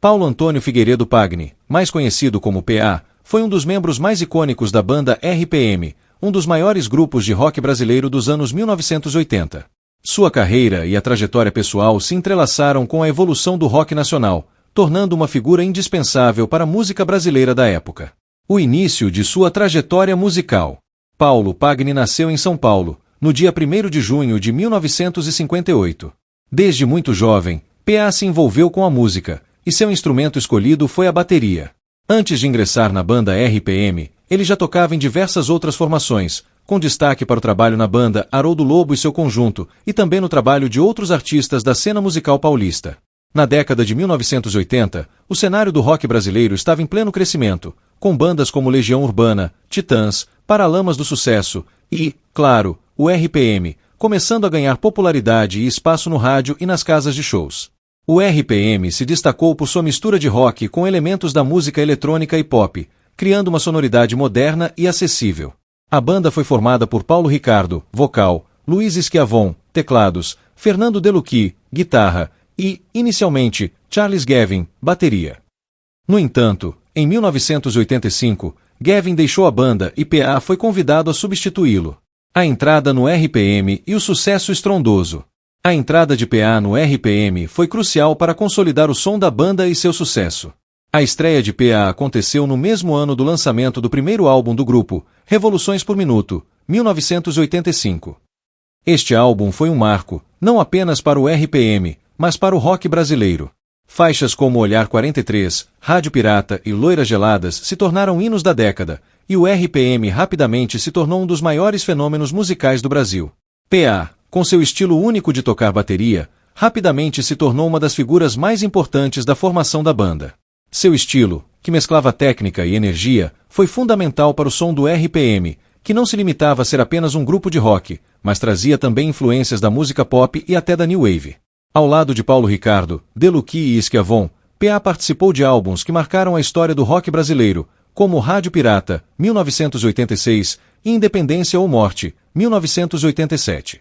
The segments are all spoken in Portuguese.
Paulo Antônio Figueiredo Pagni, mais conhecido como PA, foi um dos membros mais icônicos da banda RPM, um dos maiores grupos de rock brasileiro dos anos 1980. Sua carreira e a trajetória pessoal se entrelaçaram com a evolução do rock nacional, tornando uma figura indispensável para a música brasileira da época. O início de sua trajetória musical. Paulo Pagni nasceu em São Paulo, no dia 1º de junho de 1958. Desde muito jovem, PA se envolveu com a música, e seu instrumento escolhido foi a bateria. Antes de ingressar na banda RPM, ele já tocava em diversas outras formações, com destaque para o trabalho na banda Haroldo Lobo e seu conjunto, e também no trabalho de outros artistas da cena musical paulista. Na década de 1980, o cenário do rock brasileiro estava em pleno crescimento, com bandas como Legião Urbana, Titãs, Paralamas do Sucesso e, claro, o RPM, começando a ganhar popularidade e espaço no rádio e nas casas de shows. O RPM se destacou por sua mistura de rock com elementos da música eletrônica e pop, criando uma sonoridade moderna e acessível. A banda foi formada por Paulo Ricardo, vocal, Luiz Schiavon, teclados, Fernando Delucchi, guitarra e, inicialmente, Charles Gavin, bateria. No entanto, em 1985, Gavin deixou a banda e PA foi convidado a substituí-lo. A entrada no RPM e o sucesso estrondoso. A entrada de PA no RPM foi crucial para consolidar o som da banda e seu sucesso. A estreia de PA aconteceu no mesmo ano do lançamento do primeiro álbum do grupo, Revoluções por Minuto, 1985. Este álbum foi um marco, não apenas para o RPM, mas para o rock brasileiro. Faixas como Olhar 43, Rádio Pirata e Loiras Geladas se tornaram hinos da década, e o RPM rapidamente se tornou um dos maiores fenômenos musicais do Brasil. PA, com seu estilo único de tocar bateria, rapidamente se tornou uma das figuras mais importantes da formação da banda. Seu estilo, que mesclava técnica e energia, foi fundamental para o som do RPM, que não se limitava a ser apenas um grupo de rock, mas trazia também influências da música pop e até da New Wave. Ao lado de Paulo Ricardo, Delucchi e Schiavon, PA participou de álbuns que marcaram a história do rock brasileiro, como Rádio Pirata, 1986, e Independência ou Morte, 1987.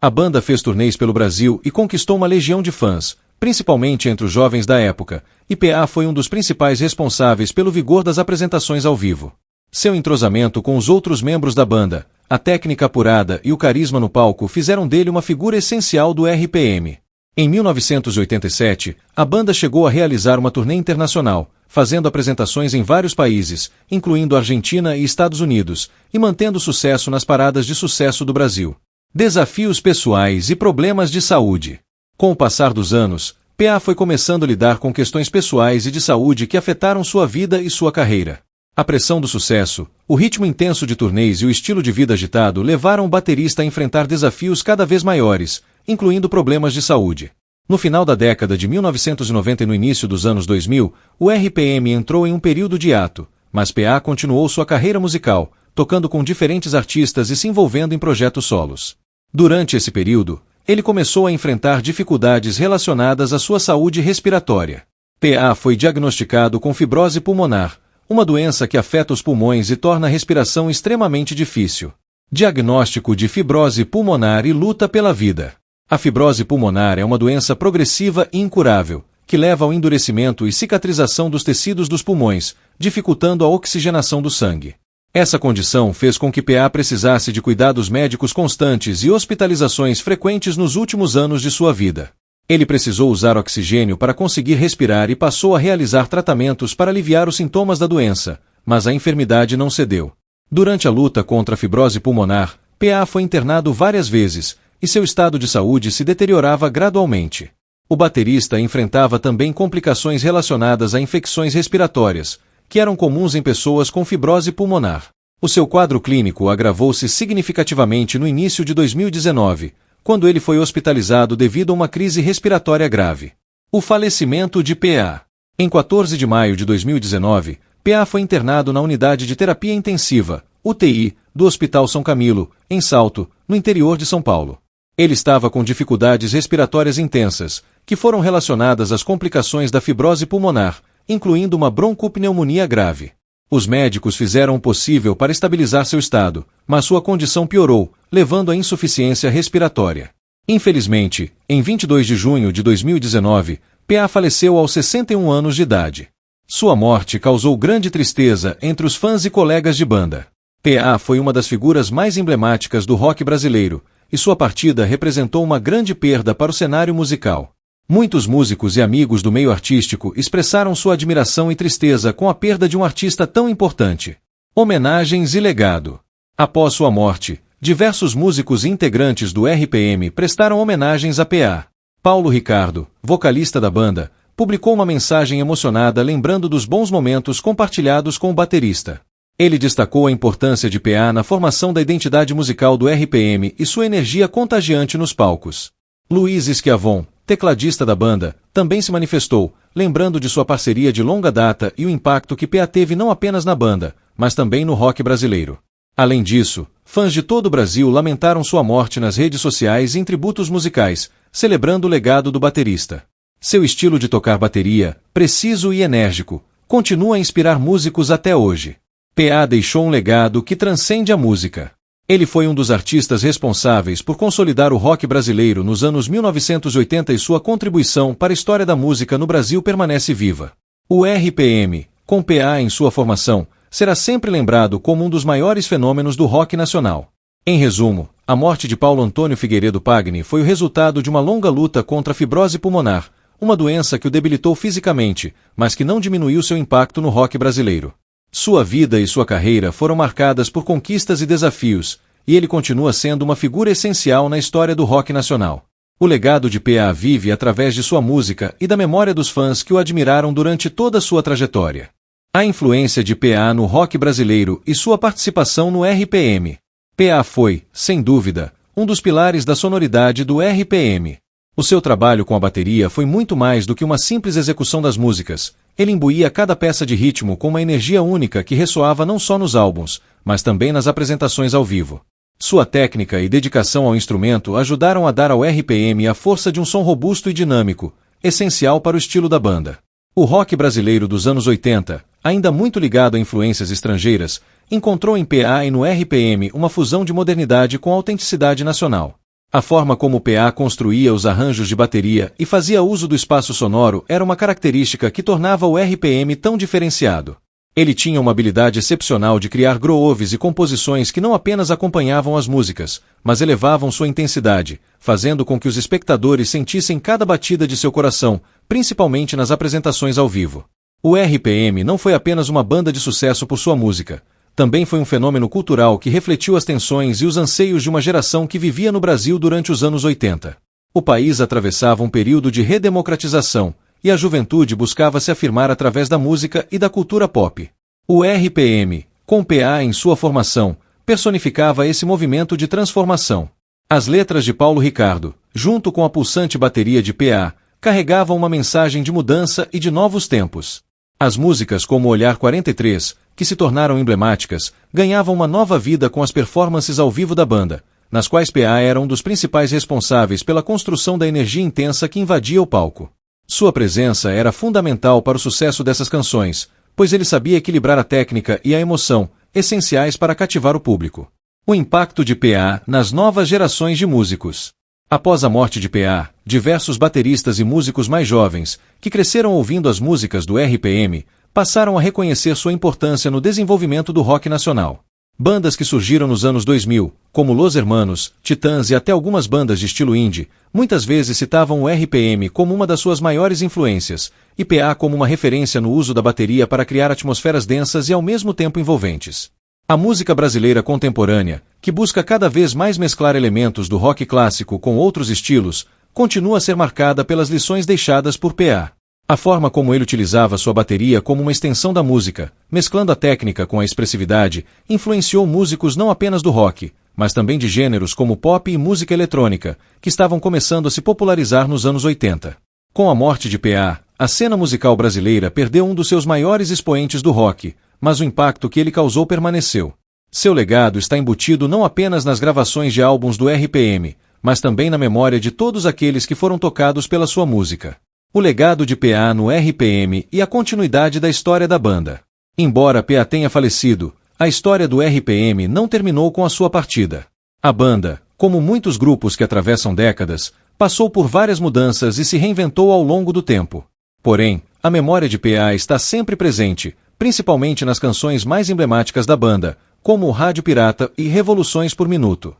A banda fez turnês pelo Brasil e conquistou uma legião de fãs, principalmente entre os jovens da época, e PA foi um dos principais responsáveis pelo vigor das apresentações ao vivo. Seu entrosamento com os outros membros da banda, a técnica apurada e o carisma no palco fizeram dele uma figura essencial do RPM. Em 1987, a banda chegou a realizar uma turnê internacional, fazendo apresentações em vários países, incluindo Argentina e Estados Unidos, e mantendo sucesso nas paradas de sucesso do Brasil. Desafios pessoais e problemas de saúde. Com o passar dos anos, PA foi começando a lidar com questões pessoais e de saúde que afetaram sua vida e sua carreira. A pressão do sucesso, o ritmo intenso de turnês e o estilo de vida agitado levaram o baterista a enfrentar desafios cada vez maiores, incluindo problemas de saúde. No final da década de 1990 e no início dos anos 2000, o RPM entrou em um período de hiato, mas PA continuou sua carreira musical, tocando com diferentes artistas e se envolvendo em projetos solos. Durante esse período, ele começou a enfrentar dificuldades relacionadas à sua saúde respiratória. PA foi diagnosticado com fibrose pulmonar, uma doença que afeta os pulmões e torna a respiração extremamente difícil. Diagnóstico de fibrose pulmonar e luta pela vida. A fibrose pulmonar é uma doença progressiva e incurável, que leva ao endurecimento e cicatrização dos tecidos dos pulmões, dificultando a oxigenação do sangue. Essa condição fez com que PA precisasse de cuidados médicos constantes e hospitalizações frequentes nos últimos anos de sua vida. Ele precisou usar oxigênio para conseguir respirar e passou a realizar tratamentos para aliviar os sintomas da doença, mas a enfermidade não cedeu. Durante a luta contra a fibrose pulmonar, PA foi internado várias vezes, e seu estado de saúde se deteriorava gradualmente. O baterista enfrentava também complicações relacionadas a infecções respiratórias, que eram comuns em pessoas com fibrose pulmonar. O seu quadro clínico agravou-se significativamente no início de 2019, quando ele foi hospitalizado devido a uma crise respiratória grave. O falecimento de PA. Em 14 de maio de 2019, PA foi internado na unidade de terapia intensiva, UTI, do Hospital São Camilo, em Salto, no interior de São Paulo. Ele estava com dificuldades respiratórias intensas, que foram relacionadas às complicações da fibrose pulmonar, incluindo uma broncopneumonia grave. Os médicos fizeram o possível para estabilizar seu estado, mas sua condição piorou, levando à insuficiência respiratória. Infelizmente, em 22 de junho de 2019, PA faleceu aos 61 anos de idade. Sua morte causou grande tristeza entre os fãs e colegas de banda. PA foi uma das figuras mais emblemáticas do rock brasileiro, e sua partida representou uma grande perda para o cenário musical. Muitos músicos e amigos do meio artístico expressaram sua admiração e tristeza com a perda de um artista tão importante. Homenagens e legado. Após sua morte, diversos músicos e integrantes do RPM prestaram homenagens a PA. Paulo Ricardo, vocalista da banda, publicou uma mensagem emocionada lembrando dos bons momentos compartilhados com o baterista. Ele destacou a importância de PA na formação da identidade musical do RPM e sua energia contagiante nos palcos. Luiz Schiavon, tecladista da banda, também se manifestou, lembrando de sua parceria de longa data e o impacto que PA teve não apenas na banda, mas também no rock brasileiro. Além disso, fãs de todo o Brasil lamentaram sua morte nas redes sociais em tributos musicais, celebrando o legado do baterista. Seu estilo de tocar bateria, preciso e enérgico, continua a inspirar músicos até hoje. PA deixou um legado que transcende a música. Ele foi um dos artistas responsáveis por consolidar o rock brasileiro nos anos 1980 e sua contribuição para a história da música no Brasil permanece viva. O RPM, com PA em sua formação, será sempre lembrado como um dos maiores fenômenos do rock nacional. Em resumo, a morte de Paulo Antônio Figueiredo Pagni foi o resultado de uma longa luta contra a fibrose pulmonar, uma doença que o debilitou fisicamente, mas que não diminuiu seu impacto no rock brasileiro. Sua vida e sua carreira foram marcadas por conquistas e desafios, e ele continua sendo uma figura essencial na história do rock nacional. O legado de PA vive através de sua música e da memória dos fãs que o admiraram durante toda a sua trajetória. A influência de PA no rock brasileiro e sua participação no RPM. PA foi, sem dúvida, um dos pilares da sonoridade do RPM. O seu trabalho com a bateria foi muito mais do que uma simples execução das músicas. Ele imbuía cada peça de ritmo com uma energia única que ressoava não só nos álbuns, mas também nas apresentações ao vivo. Sua técnica e dedicação ao instrumento ajudaram a dar ao RPM a força de um som robusto e dinâmico, essencial para o estilo da banda. O rock brasileiro dos anos 80, ainda muito ligado a influências estrangeiras, encontrou em PA e no RPM uma fusão de modernidade com autenticidade nacional. A forma como PA construía os arranjos de bateria e fazia uso do espaço sonoro era uma característica que tornava o RPM tão diferenciado. Ele tinha uma habilidade excepcional de criar grooves e composições que não apenas acompanhavam as músicas, mas elevavam sua intensidade, fazendo com que os espectadores sentissem cada batida de seu coração, principalmente nas apresentações ao vivo. O RPM não foi apenas uma banda de sucesso por sua música, também foi um fenômeno cultural que refletiu as tensões e os anseios de uma geração que vivia no Brasil durante os anos 80. O país atravessava um período de redemocratização, e a juventude buscava se afirmar através da música e da cultura pop. O RPM, com PA em sua formação, personificava esse movimento de transformação. As letras de Paulo Ricardo, junto com a pulsante bateria de PA, carregavam uma mensagem de mudança e de novos tempos. As músicas como Olhar 43, que se tornaram emblemáticas, ganhavam uma nova vida com as performances ao vivo da banda, nas quais PA era um dos principais responsáveis pela construção da energia intensa que invadia o palco. Sua presença era fundamental para o sucesso dessas canções, pois ele sabia equilibrar a técnica e a emoção, essenciais para cativar o público. O impacto de PA nas novas gerações de músicos. Após a morte de PA, diversos bateristas e músicos mais jovens, que cresceram ouvindo as músicas do RPM, passaram a reconhecer sua importância no desenvolvimento do rock nacional. Bandas que surgiram nos anos 2000, como Los Hermanos, Titãs e até algumas bandas de estilo indie, muitas vezes citavam o RPM como uma das suas maiores influências, e PA como uma referência no uso da bateria para criar atmosferas densas e ao mesmo tempo envolventes. A música brasileira contemporânea, que busca cada vez mais mesclar elementos do rock clássico com outros estilos, continua a ser marcada pelas lições deixadas por PA. A forma como ele utilizava sua bateria como uma extensão da música, mesclando a técnica com a expressividade, influenciou músicos não apenas do rock, mas também de gêneros como pop e música eletrônica, que estavam começando a se popularizar nos anos 80. Com a morte de PA, a cena musical brasileira perdeu um dos seus maiores expoentes do rock, mas o impacto que ele causou permaneceu. Seu legado está embutido não apenas nas gravações de álbuns do RPM, mas também na memória de todos aqueles que foram tocados pela sua música. O legado de PA no RPM e a continuidade da história da banda. Embora PA tenha falecido, a história do RPM não terminou com a sua partida. A banda, como muitos grupos que atravessam décadas, Passou por várias mudanças e se reinventou ao longo do tempo. Porém, a memória de PA está sempre presente, principalmente nas canções mais emblemáticas da banda, como o Rádio Pirata e Revoluções por Minuto.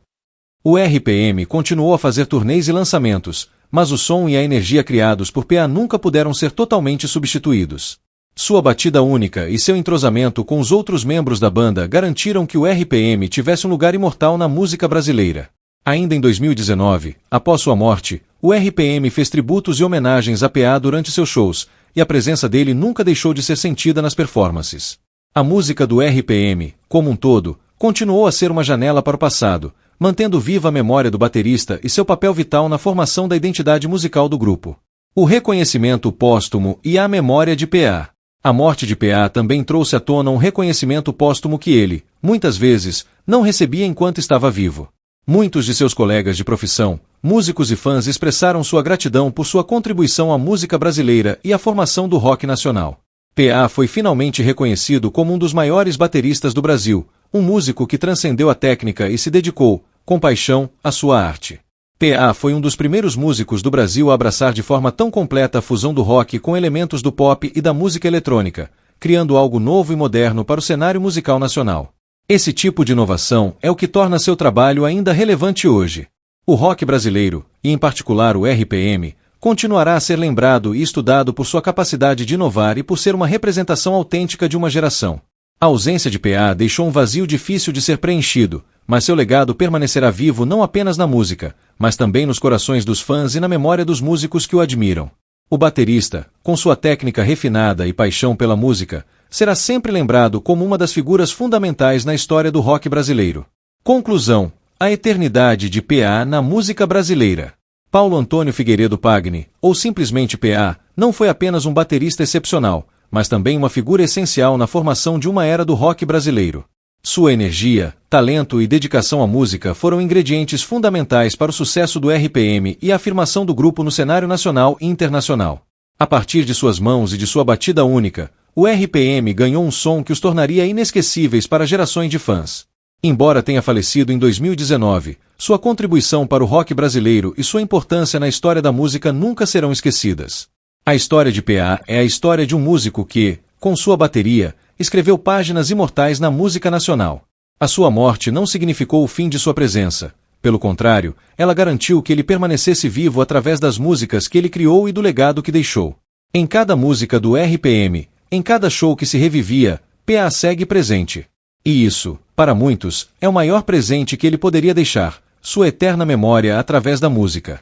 O RPM continuou a fazer turnês e lançamentos, mas o som e a energia criados por PA nunca puderam ser totalmente substituídos. Sua batida única e seu entrosamento com os outros membros da banda garantiram que o RPM tivesse um lugar imortal na música brasileira. Ainda em 2019, após sua morte, o RPM fez tributos e homenagens a PA durante seus shows, e a presença dele nunca deixou de ser sentida nas performances. A música do RPM, como um todo, continuou a ser uma janela para o passado, mantendo viva a memória do baterista e seu papel vital na formação da identidade musical do grupo. O reconhecimento póstumo e a memória de PA. A morte de PA também trouxe à tona um reconhecimento póstumo que ele, muitas vezes, não recebia enquanto estava vivo. Muitos de seus colegas de profissão, músicos e fãs expressaram sua gratidão por sua contribuição à música brasileira e à formação do rock nacional. PA foi finalmente reconhecido como um dos maiores bateristas do Brasil, um músico que transcendeu a técnica e se dedicou, com paixão, à sua arte. PA foi um dos primeiros músicos do Brasil a abraçar de forma tão completa a fusão do rock com elementos do pop e da música eletrônica, criando algo novo e moderno para o cenário musical nacional. Esse tipo de inovação é o que torna seu trabalho ainda relevante hoje. O rock brasileiro, e em particular o RPM, continuará a ser lembrado e estudado por sua capacidade de inovar e por ser uma representação autêntica de uma geração. A ausência de PA deixou um vazio difícil de ser preenchido, mas seu legado permanecerá vivo não apenas na música, mas também nos corações dos fãs e na memória dos músicos que o admiram. O baterista, com sua técnica refinada e paixão pela música, será sempre lembrado como uma das figuras fundamentais na história do rock brasileiro. Conclusão: a eternidade de PA na música brasileira. Paulo Antônio Figueiredo Pagni, ou simplesmente PA, não foi apenas um baterista excepcional, mas também uma figura essencial na formação de uma era do rock brasileiro. Sua energia, talento e dedicação à música foram ingredientes fundamentais para o sucesso do RPM e a afirmação do grupo no cenário nacional e internacional. A partir de suas mãos e de sua batida única, o RPM ganhou um som que os tornaria inesquecíveis para gerações de fãs. Embora tenha falecido em 2019, sua contribuição para o rock brasileiro e sua importância na história da música nunca serão esquecidas. A história de PA é a história de um músico que, com sua bateria, escreveu páginas imortais na música nacional. A sua morte não significou o fim de sua presença. Pelo contrário, ela garantiu que ele permanecesse vivo através das músicas que ele criou e do legado que deixou. Em cada música do RPM, em cada show que se revivia, PA segue presente. E isso, para muitos, é o maior presente que ele poderia deixar, sua eterna memória através da música.